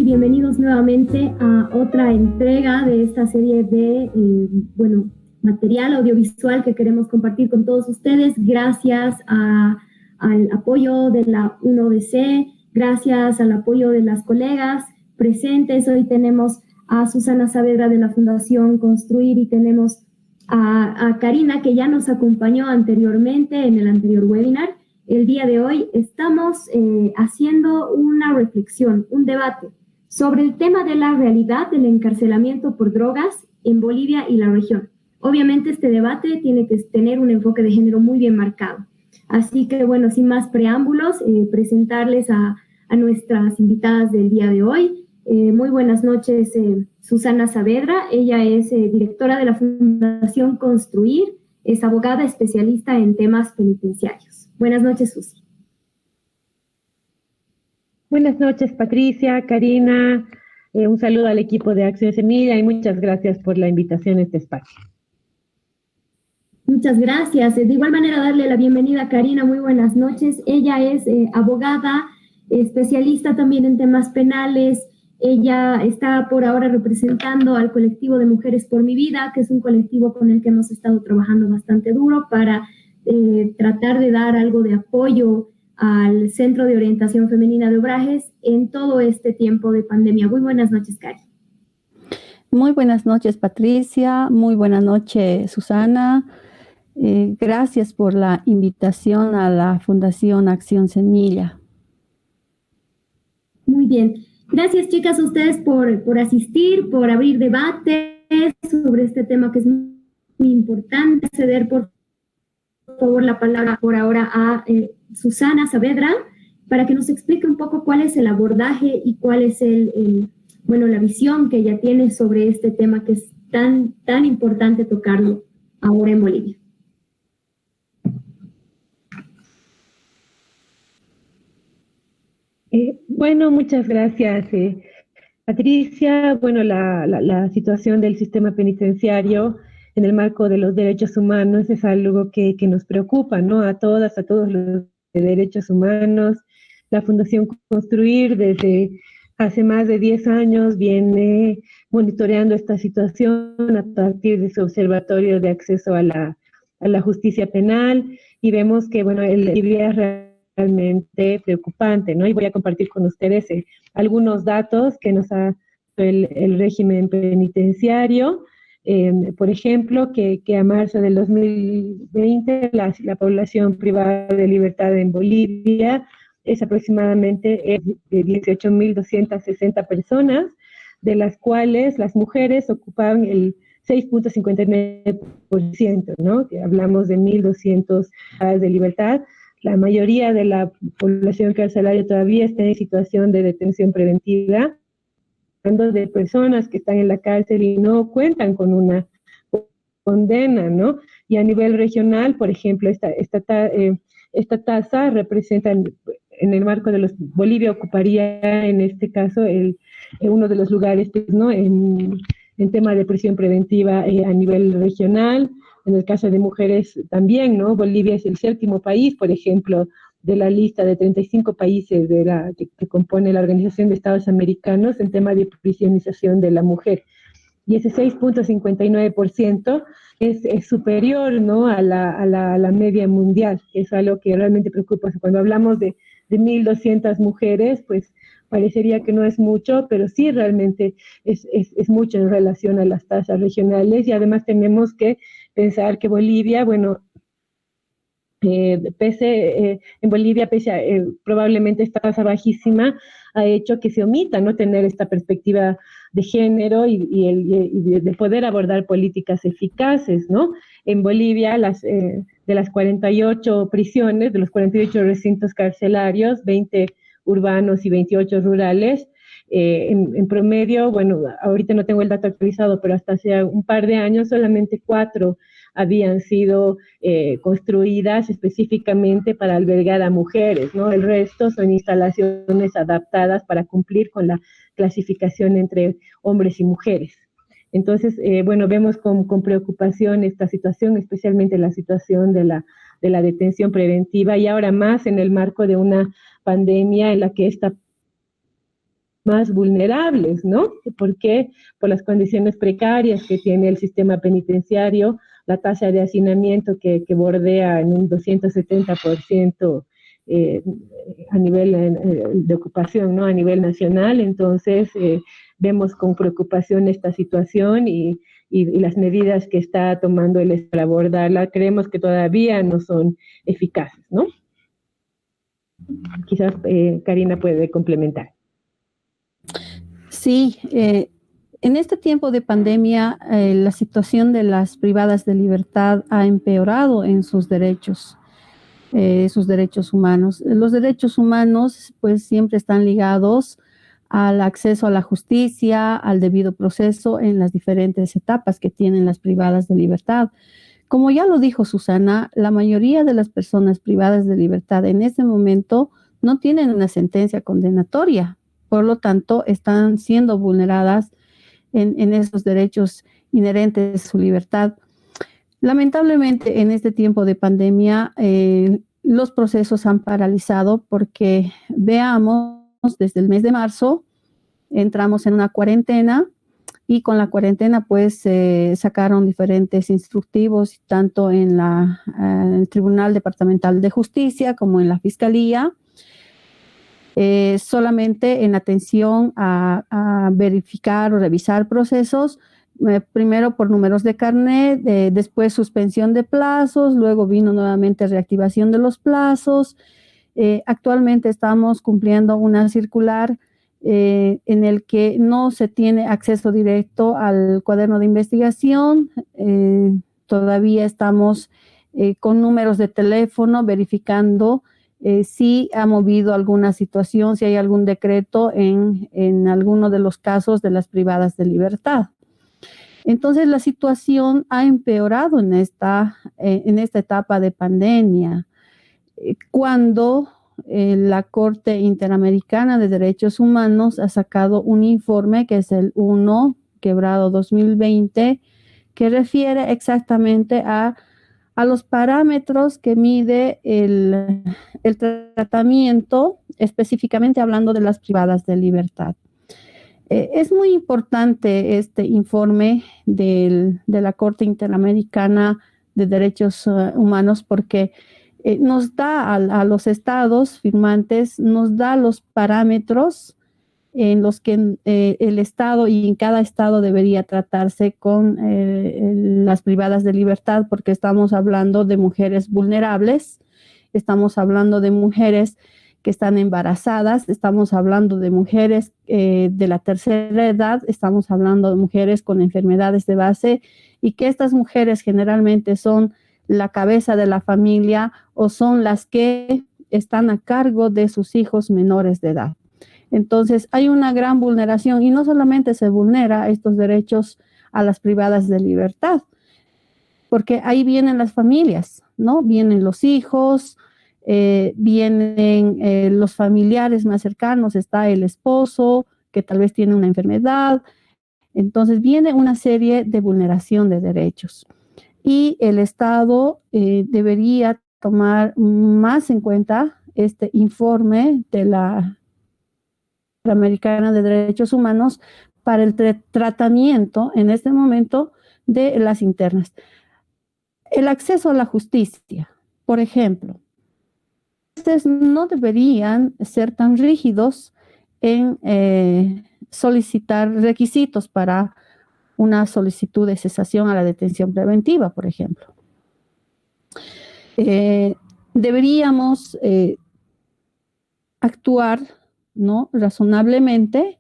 bienvenidos nuevamente a otra entrega de esta serie de, material audiovisual que queremos compartir con todos ustedes gracias al apoyo de la UNODC, gracias al apoyo de las colegas presentes. Hoy tenemos a Susana Saavedra de la Fundación Construir y tenemos a Karina, que ya nos acompañó anteriormente en el anterior webinar. El día de hoy estamos haciendo una reflexión, un debate sobre el tema de la realidad del encarcelamiento por drogas en Bolivia y la región. Obviamente este debate tiene que tener un enfoque de género muy bien marcado. Así que, bueno, sin más preámbulos, presentarles a nuestras invitadas del día de hoy. Muy buenas noches, Susana Saavedra. Ella es directora de la Fundación Construir, es abogada especialista en temas penitenciarios. Buenas noches, Susi. Buenas noches, Patricia, Karina. Un saludo al equipo de Acción Semilla y muchas gracias por la invitación a este espacio. Muchas gracias. De igual manera, darle la bienvenida a Karina. Muy buenas noches. Ella es abogada, especialista también en temas penales. Ella está por ahora representando al colectivo de Mujeres por mi Vida, que es un colectivo con el que hemos estado trabajando bastante duro para tratar de dar algo de apoyo al Centro de Orientación Femenina de Obrajes en todo este tiempo de pandemia. Muy buenas noches, Cari. Muy buenas noches, Patricia. Muy buenas noches, Susana. Gracias por la invitación a la Fundación Acción Semilla. Muy bien. Gracias, chicas, a ustedes por asistir, por abrir debates sobre este tema que es muy importante. Ceder, por favor, la palabra por ahora a Susana Saavedra para que nos explique un poco cuál es el abordaje y cuál es la visión que ella tiene sobre este tema que es tan importante tocarlo ahora en Bolivia. Bueno, muchas gracias, Patricia. Bueno, la situación del sistema penitenciario en el marco de los derechos humanos es algo que nos preocupa, ¿no? A todos los derechos humanos. La Fundación Construir desde hace más de 10 años viene monitoreando esta situación a partir de su observatorio de acceso a la justicia penal y vemos que, bueno, el Bolivia es realmente preocupante, ¿no? Y voy a compartir con ustedes algunos datos que nos ha dado el régimen penitenciario. Por ejemplo, que a marzo del 2020 la población privada de libertad en Bolivia es aproximadamente de 18.260 personas, de las cuales las mujeres ocupaban el 6.59%, ¿no? Que hablamos de 1.200 de libertad. La mayoría de la población carcelaria todavía está en situación de detención preventiva, hablando de personas que están en la cárcel y no cuentan con una condena, ¿no? Y a nivel regional, por ejemplo, esta tasa representa, en el marco de Bolivia ocuparía en este caso uno de los lugares, ¿no? En tema de prisión preventiva a nivel regional. En el caso de mujeres también, ¿no? Bolivia es el 7º país, por ejemplo, de la lista de 35 países que compone la Organización de Estados Americanos en tema de prisionización de la mujer. Y ese 6.59% es superior, ¿no? a la media mundial, que es algo que realmente preocupa. Cuando hablamos de 1.200 mujeres, pues parecería que no es mucho, pero sí realmente es mucho en relación a las tasas regionales. Y además tenemos que pensar que Bolivia, bueno, en Bolivia, pese a probablemente esta tasa bajísima, ha hecho que se omita no tener esta perspectiva de género y de poder abordar políticas eficaces, ¿no? En Bolivia, de las 48 prisiones, de los 48 recintos carcelarios, 20 urbanos y 28 rurales, en promedio, bueno, ahorita no tengo el dato actualizado, pero hasta hace un par de años solamente 4 habían sido construidas específicamente para albergar a mujeres, ¿no? El resto son instalaciones adaptadas para cumplir con la clasificación entre hombres y mujeres. Entonces, bueno, vemos con preocupación esta situación, especialmente la situación de la detención preventiva y ahora más en el marco de una pandemia en la que esta más vulnerables, ¿no? ¿Por qué? Por las condiciones precarias que tiene el sistema penitenciario, la tasa de hacinamiento que bordea en un 270% a nivel de ocupación, ¿no? A nivel nacional. Entonces, vemos con preocupación esta situación y las medidas que está tomando el Estado para abordarla, creemos que todavía no son eficaces, ¿no? Quizás Karina puede complementar. Sí, en este tiempo de pandemia, la situación de las privadas de libertad ha empeorado en sus derechos humanos. Los derechos humanos, pues, siempre están ligados al acceso a la justicia, al debido proceso en las diferentes etapas que tienen las privadas de libertad. Como ya lo dijo Susana, la mayoría de las personas privadas de libertad en este momento no tienen una sentencia condenatoria. Por lo tanto, están siendo vulneradas en esos derechos inherentes a su libertad. Lamentablemente, en este tiempo de pandemia, los procesos han paralizado porque, veamos, desde el mes de marzo entramos en una cuarentena y con la cuarentena pues sacaron diferentes instructivos tanto en el Tribunal Departamental de Justicia como en la Fiscalía. Solamente en atención a verificar o revisar procesos, primero por números de carnet, después suspensión de plazos, luego vino nuevamente reactivación de los plazos. Actualmente estamos cumpliendo una circular en el que no se tiene acceso directo al cuaderno de investigación. Todavía estamos con números de teléfono verificando si ha movido alguna situación, si hay algún decreto en alguno de los casos de las privadas de libertad. Entonces, la situación ha empeorado en esta etapa de pandemia. Cuando la Corte Interamericana de Derechos Humanos ha sacado un informe que es el 1/2020, que refiere exactamente a los parámetros que mide el tratamiento, específicamente hablando de las privadas de libertad. Es muy importante este informe de la Corte Interamericana de Derechos Humanos porque nos da a los estados firmantes, nos da los parámetros en los que el estado y en cada estado debería tratarse con las privadas de libertad, porque estamos hablando de mujeres vulnerables, estamos hablando de mujeres que están embarazadas, estamos hablando de mujeres de la tercera edad, estamos hablando de mujeres con enfermedades de base y que estas mujeres generalmente son la cabeza de la familia o son las que están a cargo de sus hijos menores de edad. Entonces, hay una gran vulneración y no solamente se vulnera estos derechos a las privadas de libertad, porque ahí vienen las familias, ¿no? Vienen los hijos, vienen los familiares más cercanos, está el esposo que tal vez tiene una enfermedad. Entonces, viene una serie de vulneración de derechos. Y el Estado debería tomar más en cuenta este informe de la Interamericana de Derechos Humanos para el tratamiento en este momento de las internas. El acceso a la justicia, por ejemplo, ustedes no deberían ser tan rígidos en solicitar requisitos para una solicitud de cesación a la detención preventiva, por ejemplo. Deberíamos actuar, ¿no?, razonablemente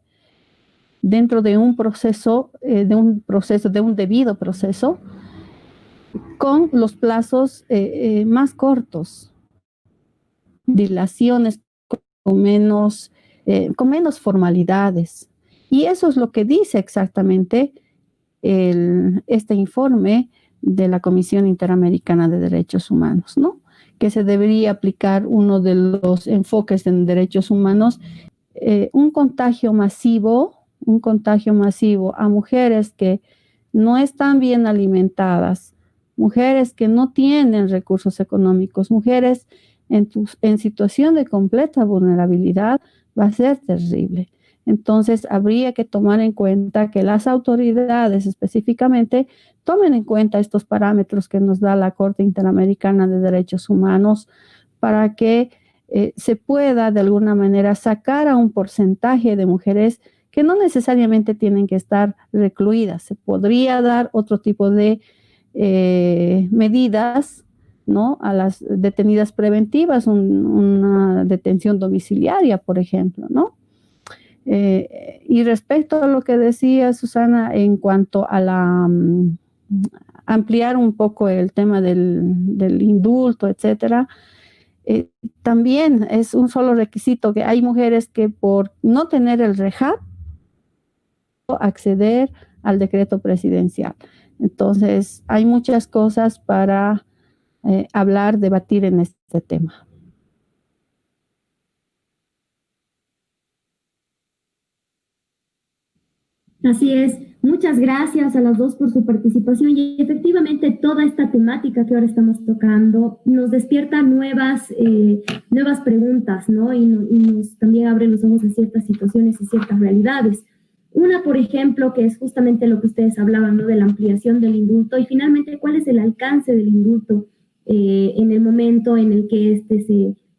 dentro de un proceso, de un debido proceso, con los plazos más cortos, dilaciones con menos formalidades. Y eso es lo que dice exactamente este informe de la Comisión Interamericana de Derechos Humanos, ¿no? Que se debería aplicar uno de los enfoques en derechos humanos, un contagio masivo a mujeres que no están bien alimentadas, mujeres que no tienen recursos económicos, mujeres en situación de completa vulnerabilidad, va a ser terrible. Entonces, habría que tomar en cuenta que las autoridades específicamente tomen en cuenta estos parámetros que nos da la Corte Interamericana de Derechos Humanos para que se pueda de alguna manera sacar a un porcentaje de mujeres que no necesariamente tienen que estar recluidas. Se podría dar otro tipo de medidas, ¿no? A las detenidas preventivas, una detención domiciliaria, por ejemplo, ¿no? Y respecto a lo que decía Susana en cuanto a la ampliar un poco el tema del indulto, etcétera, también es un solo requisito que hay mujeres que por no tener el rehab acceder al decreto presidencial. Entonces, hay muchas cosas para hablar, debatir en este tema. Así es. Muchas gracias a las dos por su participación y efectivamente toda esta temática que ahora estamos tocando nos despierta nuevas preguntas, ¿no? Y nos también abre los ojos a ciertas situaciones y ciertas realidades. Una, por ejemplo, que es justamente lo que ustedes hablaban, ¿no? De la ampliación del indulto y finalmente cuál es el alcance del indulto en el momento en el que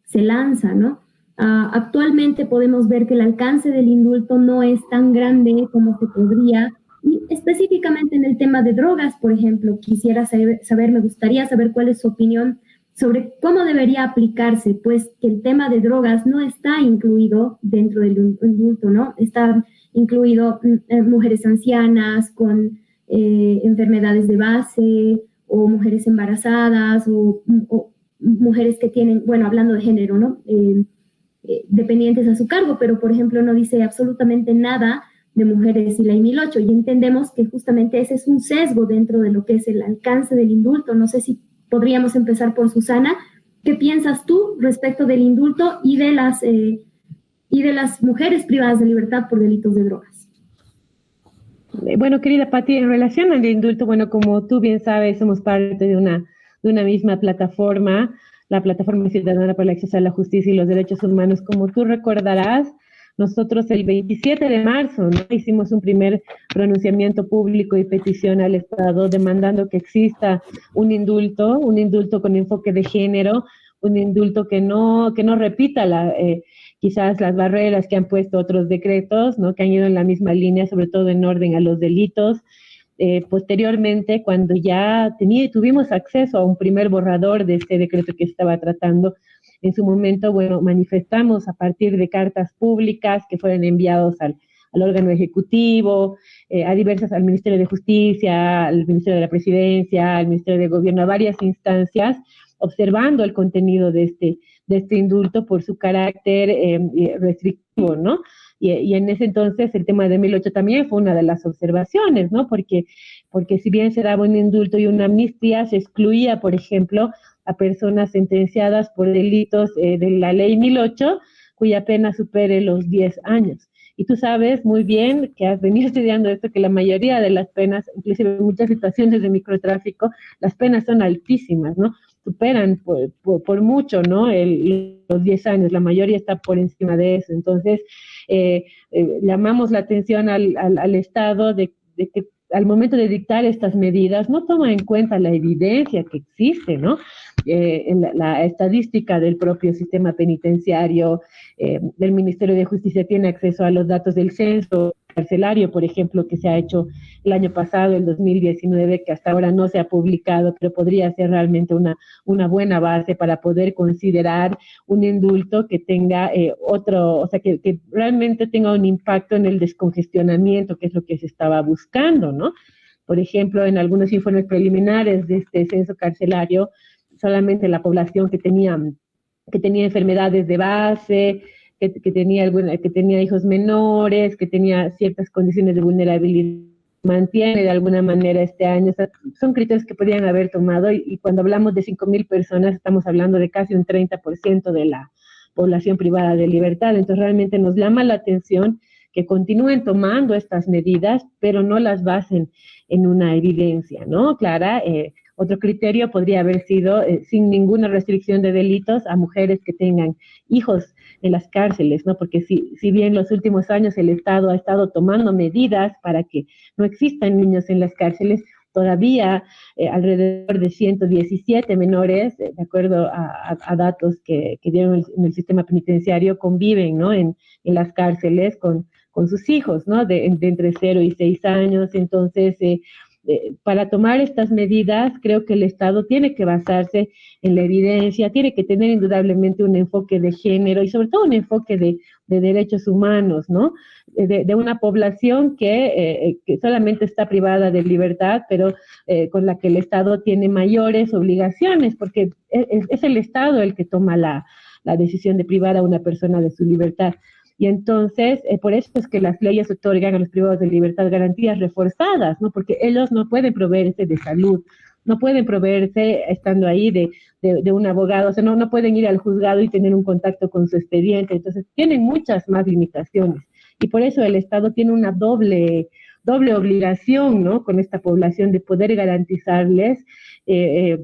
se lanza, ¿no? Actualmente podemos ver que el alcance del indulto no es tan grande como se podría, y específicamente en el tema de drogas, por ejemplo, quisiera saber, me gustaría saber cuál es su opinión sobre cómo debería aplicarse, pues que el tema de drogas no está incluido dentro del indulto, ¿no? Está incluido mujeres ancianas con enfermedades de base o mujeres embarazadas o mujeres que tienen, bueno, hablando de género, ¿no? Dependientes a su cargo, pero por ejemplo no dice absolutamente nada de mujeres y ley 1008 y entendemos que justamente ese es un sesgo dentro de lo que es el alcance del indulto. No sé si podríamos empezar por Susana. ¿Qué piensas tú respecto del indulto y de las mujeres privadas de libertad por delitos de drogas? Bueno, querida Pati, en relación al indulto, bueno, como tú bien sabes, somos parte de una misma plataforma, la Plataforma Ciudadana para el Acceso a la Justicia y los Derechos Humanos. Como tú recordarás, nosotros el 27 de marzo, ¿no?, hicimos un primer pronunciamiento público y petición al Estado demandando que exista un indulto con enfoque de género, un indulto que no repita quizás las barreras que han puesto otros decretos, ¿no?, que han ido en la misma línea, sobre todo en orden a los delitos. Posteriormente, cuando ya tuvimos acceso a un primer borrador de este decreto que estaba tratando, en su momento, bueno, manifestamos a partir de cartas públicas que fueron enviados al órgano ejecutivo, al Ministerio de Justicia, al Ministerio de la Presidencia, al Ministerio de Gobierno, a varias instancias, observando el contenido de este indulto por su carácter restrictivo, ¿no? Y en ese entonces el tema de 1008 también fue una de las observaciones, ¿no? Porque si bien se daba un indulto y una amnistía, se excluía, por ejemplo, a personas sentenciadas por delitos de la ley 1008, cuya pena supere los 10 años. Y tú sabes muy bien, que has venido estudiando esto, que la mayoría de las penas, inclusive en muchas situaciones de microtráfico, las penas son altísimas, ¿no? Superan por mucho, ¿no?, los 10 años, la mayoría está por encima de eso. Entonces, llamamos la atención al Estado de que al momento de dictar estas medidas no toma en cuenta la evidencia que existe, ¿no? En la estadística del propio sistema penitenciario, del Ministerio de Justicia tiene acceso a los datos del censo carcelario, por ejemplo, que se ha hecho el año pasado, el 2019, que hasta ahora no se ha publicado, pero podría ser realmente una buena base para poder considerar un indulto que tenga que realmente tenga un impacto en el descongestionamiento, que es lo que se estaba buscando, ¿no? Por ejemplo, en algunos informes preliminares de este censo carcelario, solamente la población que tenía enfermedades de base, que tenía hijos menores, que tenía ciertas condiciones de vulnerabilidad, mantiene de alguna manera este año. O sea, son criterios que podrían haber tomado y cuando hablamos de 5,000 personas estamos hablando de casi un 30% de la población privada de libertad. Entonces realmente nos llama la atención que continúen tomando estas medidas, pero no las basen en una evidencia, ¿no, Clara? Otro criterio podría haber sido, sin ninguna restricción de delitos, a mujeres que tengan hijos en las cárceles, ¿no? Porque si bien los últimos años el Estado ha estado tomando medidas para que no existan niños en las cárceles, todavía alrededor de 117 menores, de acuerdo a datos que dieron en el sistema penitenciario, conviven, ¿no? En las cárceles con sus hijos, ¿no? De entre 0 y 6 años. Entonces, para tomar estas medidas, creo que el Estado tiene que basarse en la evidencia, tiene que tener indudablemente un enfoque de género y sobre todo un enfoque de derechos humanos, ¿no? De una población que solamente está privada de libertad, pero con la que el Estado tiene mayores obligaciones, porque es el Estado el que toma la decisión de privar a una persona de su libertad. Y entonces, por eso es que las leyes otorgan a los privados de libertad garantías reforzadas, ¿no? Porque ellos no pueden proveerse de salud, no pueden proveerse estando ahí de un abogado, o sea, no pueden ir al juzgado y tener un contacto con su expediente. Entonces, tienen muchas más limitaciones. Y por eso el Estado tiene una doble obligación, ¿no? Con esta población de poder garantizarles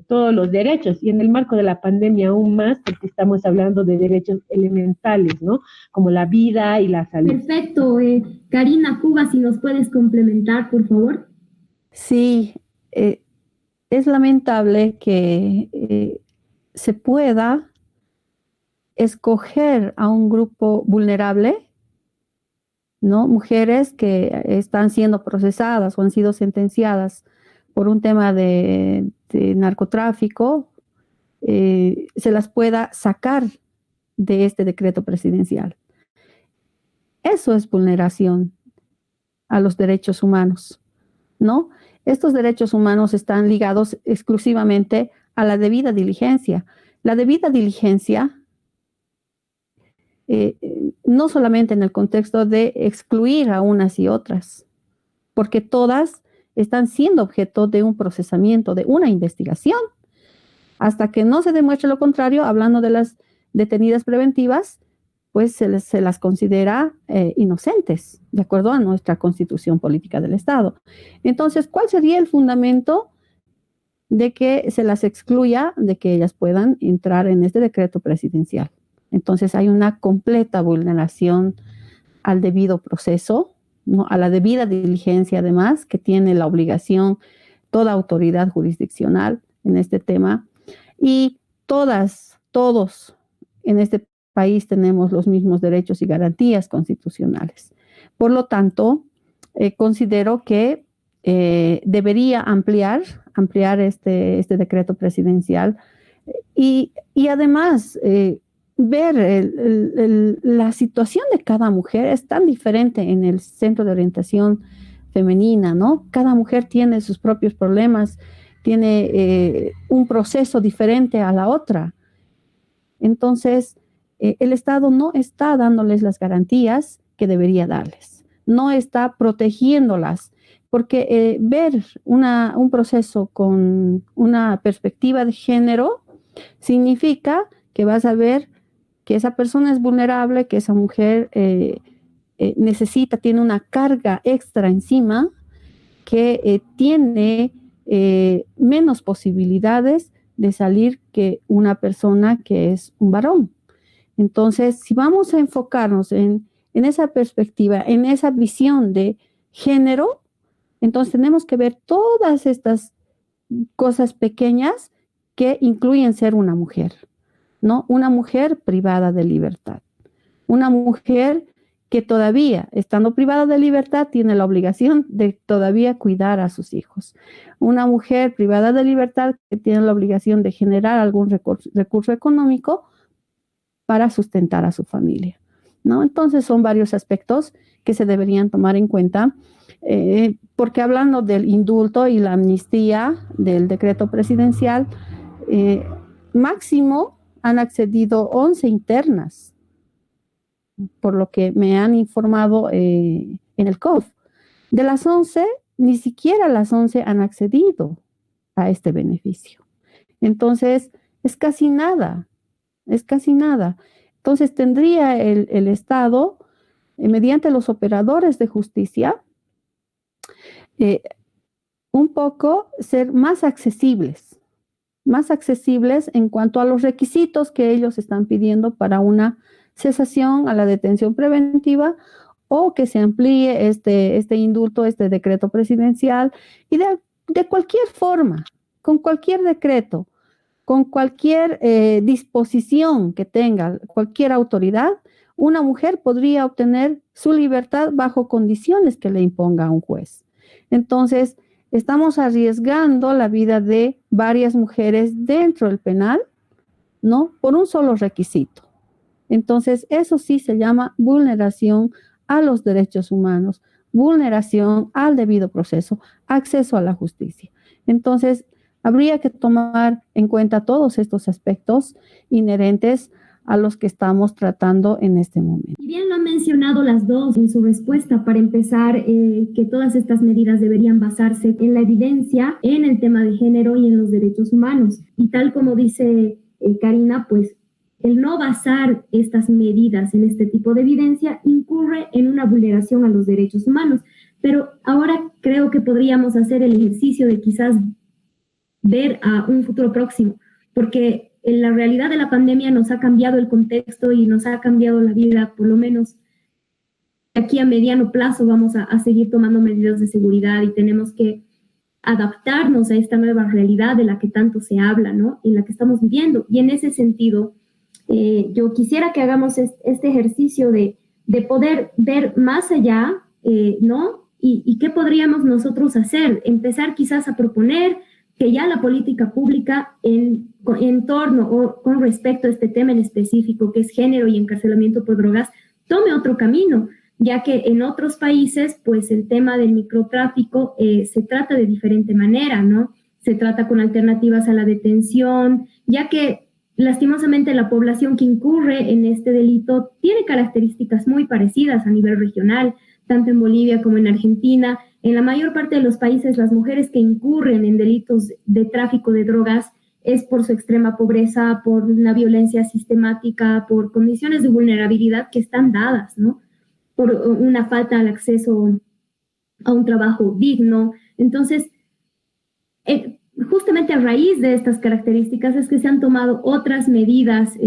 todos los derechos. Y en el marco de la pandemia aún más, porque estamos hablando de derechos elementales, ¿no? Como la vida y la salud. Perfecto. Karina Cuba, si nos puedes complementar, por favor. Sí, es lamentable que se pueda escoger a un grupo vulnerable, ¿no? Mujeres que están siendo procesadas o han sido sentenciadas por un tema de narcotráfico, se las pueda sacar de este decreto presidencial. Eso es vulneración a los derechos humanos, ¿no? Estos derechos humanos están ligados exclusivamente a la debida diligencia. La debida diligencia, no solamente en el contexto de excluir a unas y otras, porque todas están siendo objeto de un procesamiento, de una investigación. Hasta que no se demuestre lo contrario, hablando de las detenidas preventivas, pues se las considera inocentes, de acuerdo a nuestra Constitución Política del Estado. Entonces, ¿cuál sería el fundamento de que se las excluya, de que ellas puedan entrar en este decreto presidencial? Entonces, hay una completa vulneración al debido proceso, ¿no? A la debida diligencia, además, que tiene la obligación toda autoridad jurisdiccional en este tema. Y todos en este país tenemos los mismos derechos y garantías constitucionales. Por lo tanto, considero que debería ampliar este decreto presidencial y además ver la situación de cada mujer es tan diferente en el centro de orientación femenina, ¿no? Cada mujer tiene sus propios problemas, tiene un proceso diferente a la otra. Entonces, el Estado no está dándoles las garantías que debería darles, no está protegiéndolas, porque ver un proceso con una perspectiva de género significa que vas a ver que esa persona es vulnerable, que esa mujer tiene una carga extra encima, que tiene menos posibilidades de salir que una persona que es un varón. Entonces, si vamos a enfocarnos en esa perspectiva, en esa visión de género, entonces tenemos que ver todas estas cosas pequeñas que incluyen ser una mujer, ¿no? Una mujer privada de libertad, una mujer que todavía, estando privada de libertad, tiene la obligación de todavía cuidar a sus hijos. Una mujer privada de libertad que tiene la obligación de generar algún recurso económico para sustentar a su familia, ¿no? Entonces son varios aspectos que se deberían tomar en cuenta, porque hablando del indulto y la amnistía del decreto presidencial, máximo han accedido 11 internas, por lo que me han informado en el COF. De las 11, ni siquiera las 11 han accedido a este beneficio. Entonces, es casi nada. Entonces, tendría el Estado, mediante los operadores de justicia, un poco ser más accesibles en cuanto a los requisitos que ellos están pidiendo para una cesación a la detención preventiva o que se amplíe este indulto, este decreto presidencial y de cualquier forma, con cualquier decreto, con cualquier disposición que tenga cualquier autoridad, una mujer podría obtener su libertad bajo condiciones que le imponga un juez. Entonces, estamos arriesgando la vida de varias mujeres dentro del penal, ¿no? Por un solo requisito. Entonces, eso sí se llama vulneración a los derechos humanos, vulneración al debido proceso, acceso a la justicia. Entonces, habría que tomar en cuenta todos estos aspectos inherentes a los que estamos tratando en este momento. Y bien lo han mencionado las dos en su respuesta. Para empezar, que todas estas medidas deberían basarse en la evidencia, en el tema de género y en los derechos humanos. Y tal como dice Karina, pues el no basar estas medidas en este tipo de evidencia incurre en una vulneración a los derechos humanos. Pero ahora creo que podríamos hacer el ejercicio de quizás ver a un futuro próximo, porque en la realidad de la pandemia nos ha cambiado el contexto y nos ha cambiado la vida, por lo menos aquí a mediano plazo vamos a seguir tomando medidas de seguridad y tenemos que adaptarnos a esta nueva realidad de la que tanto se habla, ¿no? En la que estamos viviendo. Y en ese sentido, yo quisiera que hagamos este ejercicio de poder ver más allá, ¿no? Y qué podríamos nosotros hacer, empezar quizás a proponer que ya la política pública en torno o con respecto a este tema en específico, que es género y encarcelamiento por drogas, tome otro camino, ya que en otros países, pues el tema del microtráfico se trata de diferente manera, ¿no? Se trata con alternativas a la detención, ya que lastimosamente la población que incurre en este delito tiene características muy parecidas a nivel regional, tanto en Bolivia como en Argentina. En la mayor parte de los países, las mujeres que incurren en delitos de tráfico de drogas es por su extrema pobreza, por una violencia sistemática, por condiciones de vulnerabilidad que están dadas, ¿no? Por una falta al acceso a un trabajo digno. Entonces, justamente a raíz de estas características es que se han tomado otras medidas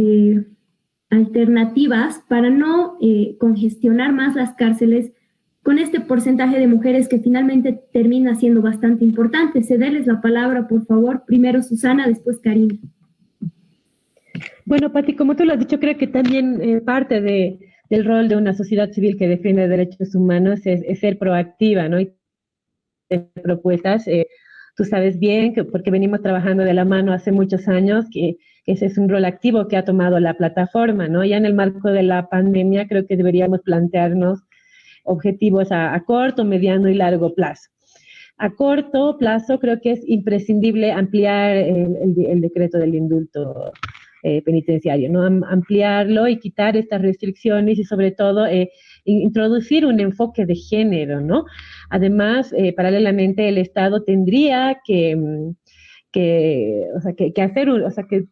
alternativas para no congestionar más las cárceles con este porcentaje de mujeres que finalmente termina siendo bastante importante. Cederles la palabra, por favor. Primero Susana, después Karina. Bueno, Pati, como tú lo has dicho, creo que también parte del rol de una sociedad civil que defiende derechos humanos es ser proactiva, ¿no? Y propuestas. Tú sabes bien, que porque venimos trabajando de la mano hace muchos años, que ese es un rol activo que ha tomado la plataforma, ¿no? Ya en el marco de la pandemia creo que deberíamos plantearnos objetivos a corto, mediano y largo plazo. A corto plazo creo que es imprescindible ampliar el decreto del indulto penitenciario, ¿no? Ampliarlo y quitar estas restricciones y sobre todo introducir un enfoque de género, ¿no? Además, paralelamente el Estado tendría que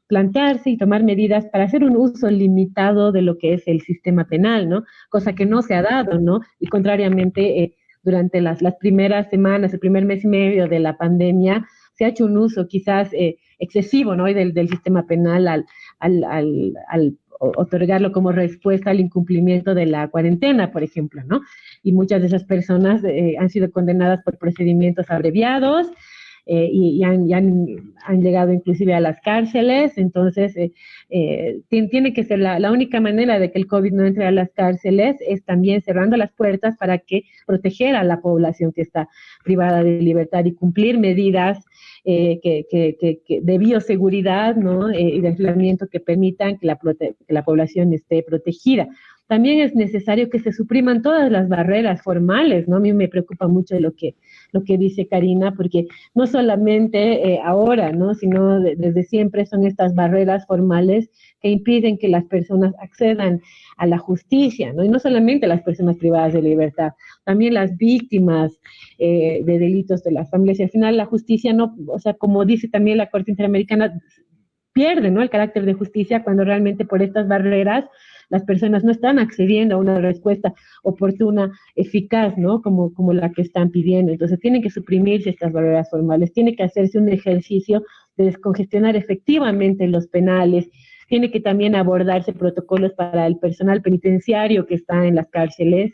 plantearse y tomar medidas para hacer un uso limitado de lo que es el sistema penal, ¿no? Cosa que no se ha dado, ¿no? Y contrariamente, durante las primeras semanas, el primer mes y medio de la pandemia, se ha hecho un uso quizás excesivo, ¿no? del sistema penal al otorgarlo como respuesta al incumplimiento de la cuarentena, por ejemplo, ¿no? Y muchas de esas personas han sido condenadas por procedimientos abreviados, y han llegado inclusive a las cárceles. Entonces tiene que ser la única manera de que el COVID no entre a las cárceles es también cerrando las puertas para que proteger a la población que está privada de libertad y cumplir medidas de bioseguridad, ¿no? Y de aislamiento que permitan que la población esté protegida. También es necesario que se supriman todas las barreras formales, ¿no? A mí me preocupa mucho lo que dice Karina, porque no solamente ahora, ¿no? Sino desde siempre son estas barreras formales que impiden que las personas accedan a la justicia, ¿no? Y no solamente las personas privadas de libertad, también las víctimas de delitos de las familias. Y al final la justicia no, o sea, como dice también la Corte Interamericana, pierde, ¿no?, el carácter de justicia cuando realmente por estas barreras las personas no están accediendo a una respuesta oportuna, eficaz, ¿no?, como la que están pidiendo. Entonces tienen que suprimirse estas barreras formales, tiene que hacerse un ejercicio de descongestionar efectivamente los penales, tiene que también abordarse protocolos para el personal penitenciario que está en las cárceles,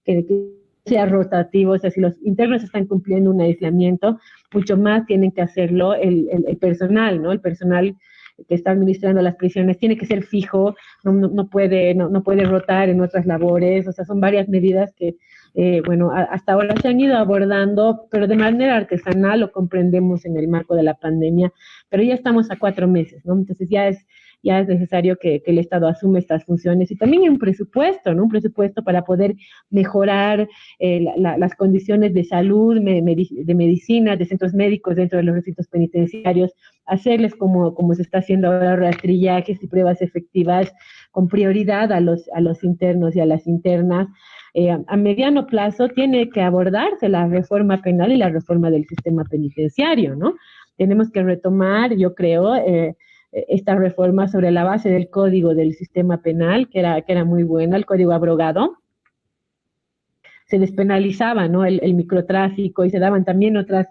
que sea rotativo. O sea, si los internos están cumpliendo un aislamiento, mucho más tienen que hacerlo el personal, ¿no? El personal que está administrando las prisiones tiene que ser fijo, no puede rotar en otras labores. O sea, son varias medidas que, bueno, hasta ahora se han ido abordando, pero de manera artesanal, lo comprendemos en el marco de la pandemia, pero ya estamos a 4 meses, ¿no? Entonces ya es necesario que el Estado asuma estas funciones y también un presupuesto, ¿no? Un presupuesto para poder mejorar las condiciones de salud, de medicina, de centros médicos dentro de los recintos penitenciarios, hacerles como se está haciendo ahora rastrillajes y pruebas efectivas con prioridad a los internos y a las internas. A mediano plazo tiene que abordarse la reforma penal y la reforma del sistema penitenciario, ¿no? Tenemos que retomar, yo creo, esta reforma sobre la base del código del sistema penal, que era muy buena, el código abrogado. Se despenalizaba, ¿no?, el microtráfico y se daban también otras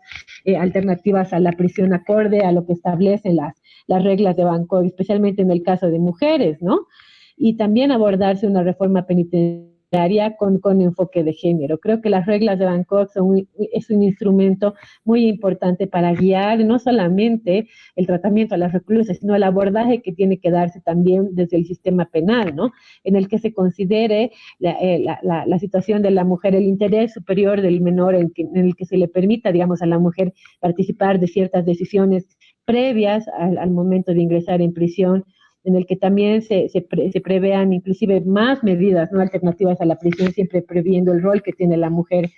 alternativas a la prisión acorde a lo que establecen las reglas de Bangkok, especialmente en el caso de mujeres, ¿no? Y también abordarse una reforma penitenciaria con enfoque de género. Creo que las reglas de Bangkok es un instrumento muy importante para guiar no solamente el tratamiento a las reclusas, sino el abordaje que tiene que darse también desde el sistema penal, ¿no?, en el que se considere la situación de la mujer, el interés superior del menor, en el que se le permita, digamos, a la mujer participar de ciertas decisiones previas al momento de ingresar en prisión, en el que también se prevean inclusive más medidas, ¿no?, alternativas a la prisión, siempre previendo el rol que tiene la mujer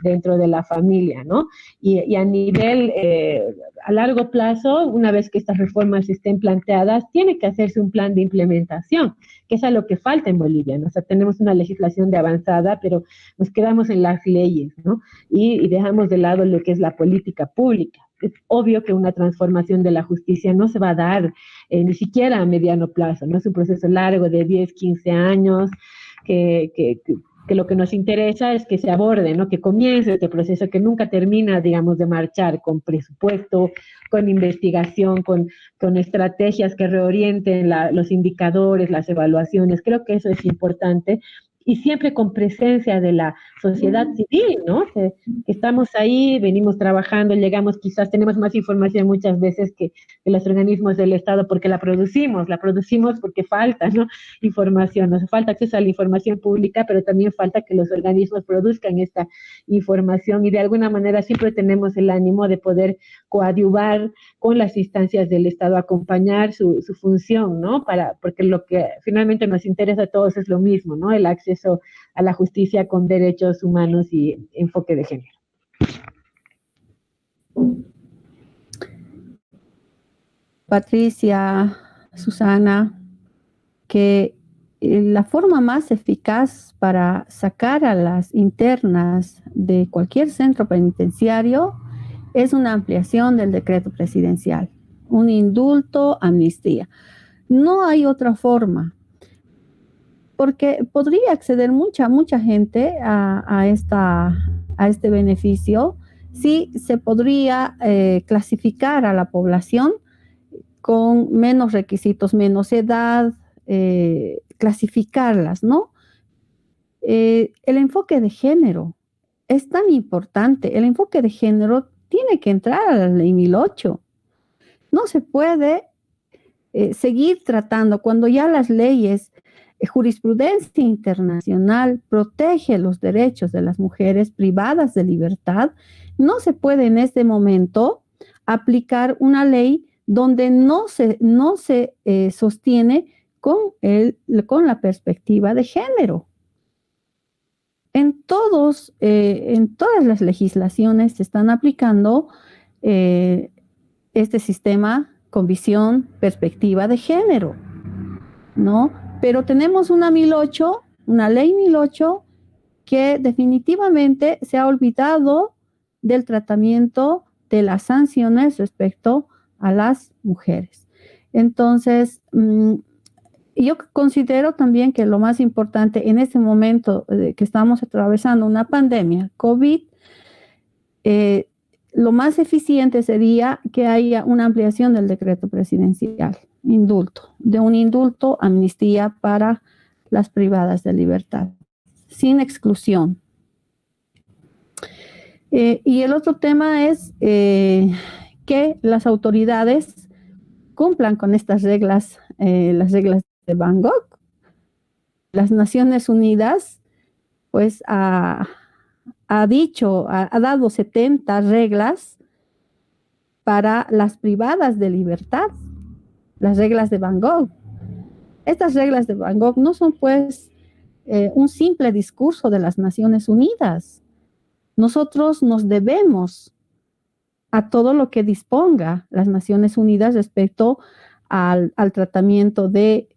dentro de la familia, ¿no? Y a nivel, a largo plazo, una vez que estas reformas estén planteadas, tiene que hacerse un plan de implementación, que es a lo que falta en Bolivia, ¿no? O sea, tenemos una legislación de avanzada, pero nos quedamos en las leyes, ¿no? Y dejamos de lado lo que es la política pública. Es obvio que una transformación de la justicia no se va a dar ni siquiera a mediano plazo, no es un proceso largo de 10, 15 años, que lo que nos interesa es que se aborde, ¿no?, que comience este proceso que nunca termina, digamos, de marchar, con presupuesto, con investigación, con estrategias que reorienten los indicadores, las evaluaciones. Creo que eso es importante. Y siempre con presencia de la sociedad civil, ¿no? Que estamos ahí, venimos trabajando, llegamos, quizás tenemos más información muchas veces que los organismos del Estado porque la producimos porque falta, ¿no?, información, nos falta acceso a la información pública, pero también falta que los organismos produzcan esta información y de alguna manera siempre tenemos el ánimo de poder coadyuvar con las instancias del Estado, acompañar su función, ¿no? Porque lo que finalmente nos interesa a todos es lo mismo, ¿no?, el acceso a la justicia con derechos humanos y enfoque de género. Patricia, Susana, que la forma más eficaz para sacar a las internas de cualquier centro penitenciario es una ampliación del decreto presidencial, un indulto, amnistía. No hay otra forma, porque podría acceder mucha gente a este beneficio si se podría clasificar a la población con menos requisitos, menos edad, clasificarlas, ¿no? El enfoque de género es tan importante. El enfoque de género tiene que entrar a la ley 1008. No se puede seguir tratando cuando ya las leyes, jurisprudencia internacional protege los derechos de las mujeres privadas de libertad. No se puede en este momento aplicar una ley donde no se sostiene con la perspectiva de género. En todas las legislaciones se están aplicando este sistema con visión, perspectiva de género, ¿no? Pero tenemos una ley 1008, que definitivamente se ha olvidado del tratamiento de las sanciones respecto a las mujeres. Entonces, yo considero también que lo más importante en este momento que estamos atravesando una pandemia, COVID, lo más eficiente sería que haya una ampliación del decreto presidencial, de un indulto, amnistía para las privadas de libertad, sin exclusión. Y el otro tema es que las autoridades cumplan con estas reglas, las reglas de Bangkok. Las Naciones Unidas, pues, ha dado 70 reglas para las privadas de libertad, las reglas de Bangkok. Estas reglas de Bangkok no son, pues, un simple discurso de las Naciones Unidas. Nosotros nos debemos a todo lo que disponga las Naciones Unidas respecto al tratamiento de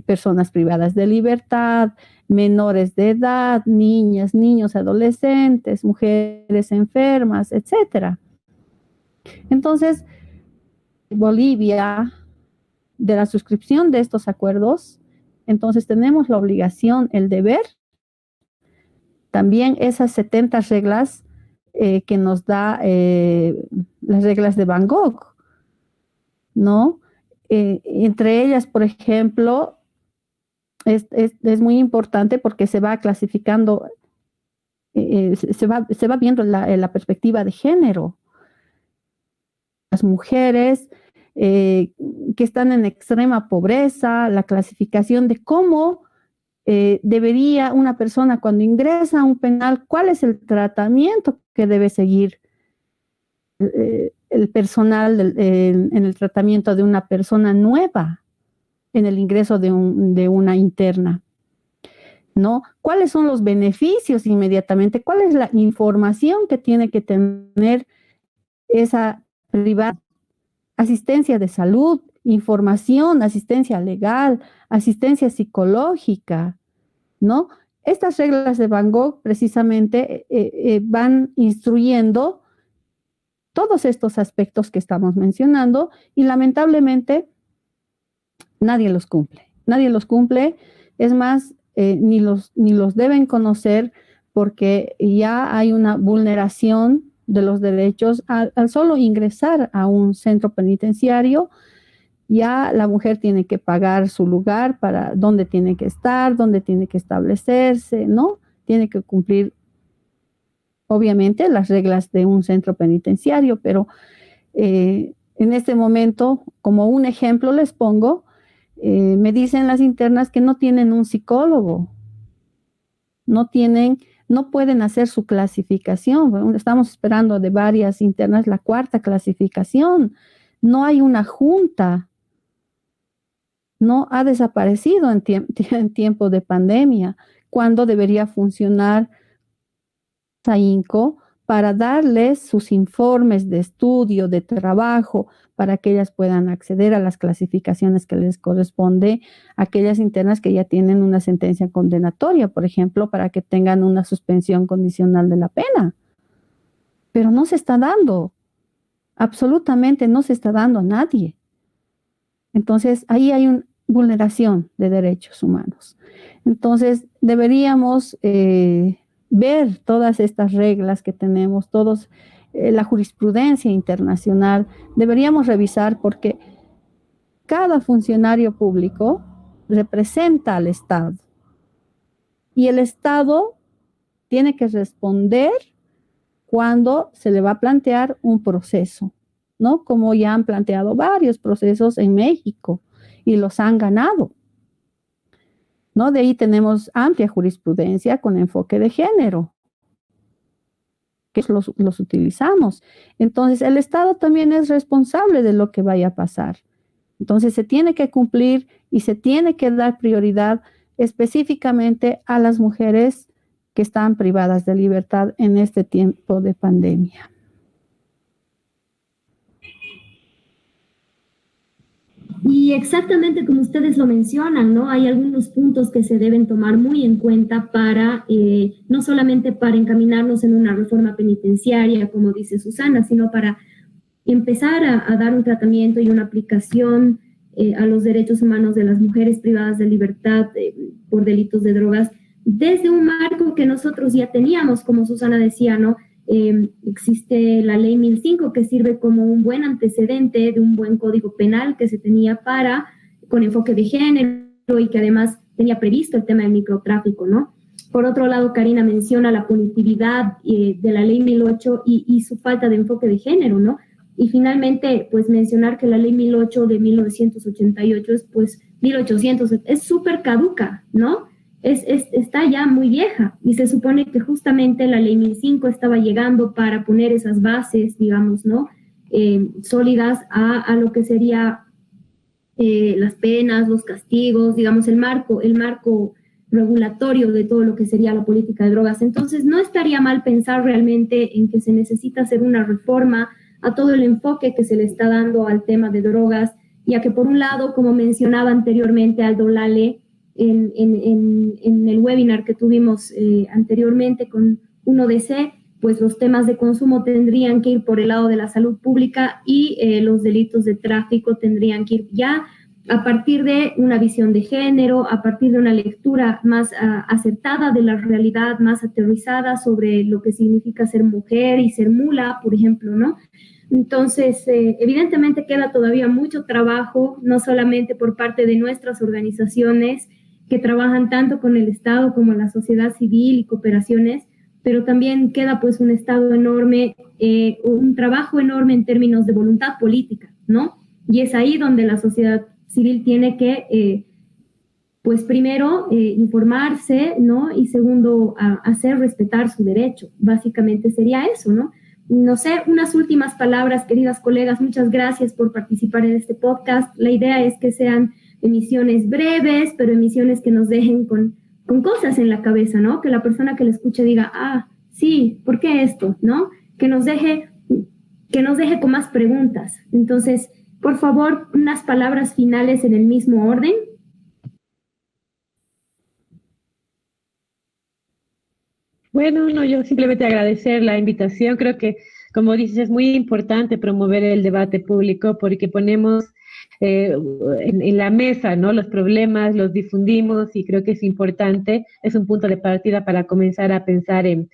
personas privadas de libertad, menores de edad, niñas, niños, adolescentes, mujeres enfermas, etc. Entonces, Bolivia, de la suscripción de estos acuerdos, entonces tenemos la obligación, el deber, también esas 70 reglas que nos da las reglas de Bangkok, ¿no? Entre ellas, por ejemplo, es muy importante porque se va clasificando, se va viendo la perspectiva de género. Las mujeres que están en extrema pobreza, la clasificación de cómo debería una persona cuando ingresa a un penal, cuál es el tratamiento que debe seguir el personal en el tratamiento de una persona nueva en el ingreso de una interna, ¿no? ¿Cuáles son los beneficios inmediatamente? ¿Cuál es la información que tiene que tener esa privada? Asistencia de salud, información, asistencia legal, asistencia psicológica, ¿no? Estas reglas de Bangkok precisamente van instruyendo todos estos aspectos que estamos mencionando y lamentablemente nadie los cumple. Nadie los cumple, es más, ni los deben conocer porque ya hay una vulneración de los derechos al solo ingresar a un centro penitenciario. Ya la mujer tiene que pagar su lugar para dónde tiene que estar, dónde tiene que establecerse, ¿no? Tiene que cumplir, obviamente, las reglas de un centro penitenciario, pero en este momento, como un ejemplo les pongo, me dicen las internas que no tienen un psicólogo, no pueden hacer su clasificación. Bueno, estamos esperando de varias internas la 4ª clasificación. No hay una junta. No ha desaparecido en tiempo de pandemia, cuando debería funcionar SAINCO para darles sus informes de estudio, de trabajo, para que ellas puedan acceder a las clasificaciones que les corresponde a aquellas internas que ya tienen una sentencia condenatoria, por ejemplo, para que tengan una suspensión condicional de la pena. Pero no se está dando, absolutamente no se está dando a nadie. Entonces, ahí hay una vulneración de derechos humanos. Entonces, deberíamos ver todas estas reglas que tenemos, la jurisprudencia internacional, deberíamos revisar porque cada funcionario público representa al Estado y el Estado tiene que responder cuando se le va a plantear un proceso, ¿no? Como ya han planteado varios procesos en México y los han ganado, ¿no? De ahí tenemos amplia jurisprudencia con enfoque de género, que los utilizamos. Entonces, el Estado también es responsable de lo que vaya a pasar. Entonces, se tiene que cumplir y se tiene que dar prioridad específicamente a las mujeres que están privadas de libertad en este tiempo de pandemia. Y exactamente como ustedes lo mencionan, ¿no? Hay algunos puntos que se deben tomar muy en cuenta para, no solamente para encaminarnos en una reforma penitenciaria, como dice Susana, sino para empezar a dar un tratamiento y una aplicación a los derechos humanos de las mujeres privadas de libertad por delitos de drogas desde un marco que nosotros ya teníamos, como Susana decía, ¿no? Existe la ley 1005 que sirve como un buen antecedente de un buen código penal que se tenía con enfoque de género y que además tenía previsto el tema del microtráfico, ¿no? Por otro lado, Karina menciona la punitividad de la ley 1008 y su falta de enfoque de género, ¿no? Y finalmente, pues mencionar que la ley 1008 de 1988 es, pues, 1800, es súper caduca, ¿no? Está ya muy vieja y se supone que justamente la ley 1005 estaba llegando para poner esas bases, digamos, ¿no? Sólidas a lo que sería las penas, los castigos, digamos, el marco regulatorio de todo lo que sería la política de drogas. Entonces, no estaría mal pensar realmente en que se necesita hacer una reforma a todo el enfoque que se le está dando al tema de drogas, ya que por un lado, como mencionaba anteriormente Aldo Lale, en el webinar que tuvimos anteriormente con UNODC, pues los temas de consumo tendrían que ir por el lado de la salud pública y los delitos de tráfico tendrían que ir ya a partir de una visión de género, a partir de una lectura más acertada de la realidad, más aterrizada sobre lo que significa ser mujer y ser mula, por ejemplo, ¿no? Entonces, evidentemente queda todavía mucho trabajo, no solamente por parte de nuestras organizaciones que trabajan tanto con el Estado como la sociedad civil y cooperaciones, pero también queda pues un Estado enorme, un trabajo enorme en términos de voluntad política, ¿no? Y es ahí donde la sociedad civil tiene que, pues primero, informarse, ¿no? Y segundo, hacer respetar su derecho. Básicamente sería eso, ¿no? No sé, unas últimas palabras, queridas colegas, muchas gracias por participar en este podcast. La idea es que sean emisiones breves, pero emisiones que nos dejen con cosas en la cabeza, ¿no? Que la persona que la escuche diga, ah, sí, ¿por qué esto? ¿No? Que nos deje con más preguntas. Entonces, por favor, unas palabras finales en el mismo orden. Bueno, no, yo simplemente agradecer la invitación. Creo que, como dices, es muy importante promover el debate público porque ponemos en la mesa, ¿no? Los problemas, los difundimos y creo que es importante, es un punto de partida para comenzar a pensar en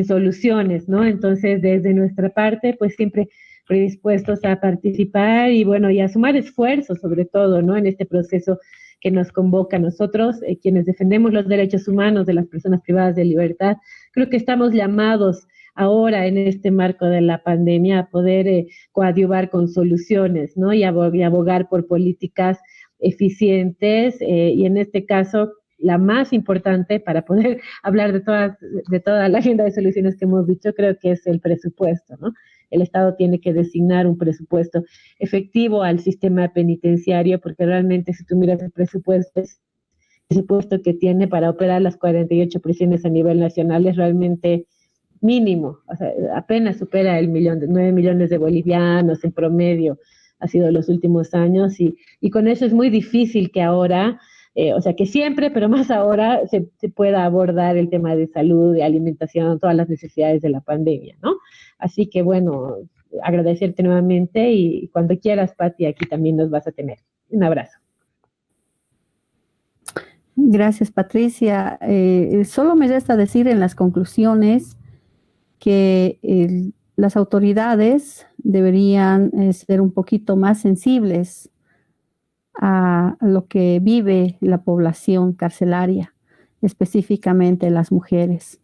soluciones, ¿no? Entonces, desde nuestra parte, pues siempre predispuestos a participar y bueno, y a sumar esfuerzos sobre todo, ¿no? En este proceso que nos convoca a nosotros, quienes defendemos los derechos humanos de las personas privadas de libertad. Creo que estamos llamados ahora en este marco de la pandemia a poder coadyuvar con soluciones, ¿no? Y abogar por políticas eficientes y en este caso la más importante para poder hablar de toda la agenda de soluciones que hemos dicho, creo que es el presupuesto, ¿no? El Estado tiene que designar un presupuesto efectivo al sistema penitenciario, porque realmente si tú miras el presupuesto que tiene para operar las 48 prisiones a nivel nacional es realmente mínimo, o sea, apenas supera el 9 millones de bolivianos en promedio, ha sido los últimos años, y con eso es muy difícil que ahora, o sea, que siempre, pero más ahora, se pueda abordar el tema de salud, de alimentación, todas las necesidades de la pandemia, ¿no? Así que, bueno, agradecerte nuevamente y cuando quieras, Pati, aquí también nos vas a tener. Un abrazo. Gracias, Patricia. Solo me resta decir en las conclusiones que las autoridades deberían ser un poquito más sensibles a lo que vive la población carcelaria, específicamente las mujeres.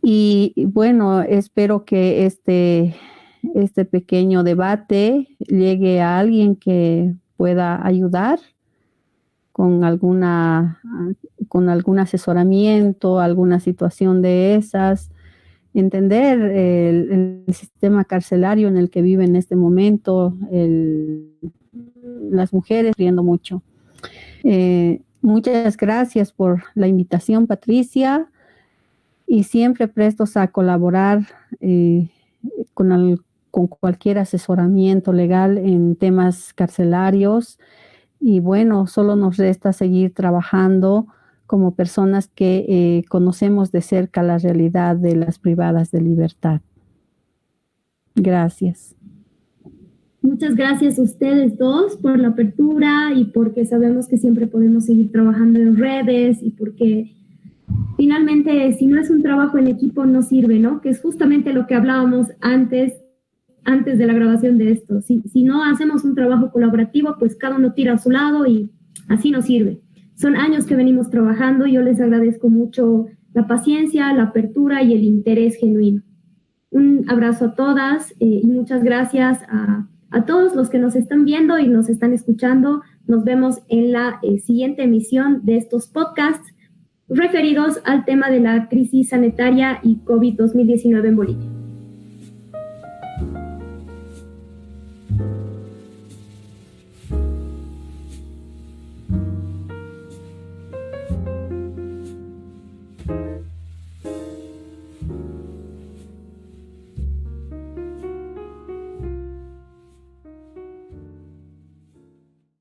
Y bueno, espero que este pequeño debate llegue a alguien que pueda ayudar con algún asesoramiento, alguna situación de esas, entender el sistema carcelario en el que vive en este momento, las mujeres sufriendo mucho. Muchas gracias por la invitación, Patricia, y siempre prestos a colaborar con cualquier asesoramiento legal en temas carcelarios. Y bueno, solo nos resta seguir trabajando como personas que conocemos de cerca la realidad de las privadas de libertad. Gracias. Muchas gracias a ustedes dos por la apertura y porque sabemos que siempre podemos seguir trabajando en redes y porque finalmente si no es un trabajo en equipo no sirve, ¿no? Que es justamente lo que hablábamos antes de la grabación de esto. Si no hacemos un trabajo colaborativo, pues cada uno tira a su lado y así no sirve. Son años que venimos trabajando y yo les agradezco mucho la paciencia, la apertura y el interés genuino. Un abrazo a todas y muchas gracias a todos los que nos están viendo y nos están escuchando. Nos vemos en la siguiente emisión de estos podcasts referidos al tema de la crisis sanitaria y COVID-2019 en Bolivia.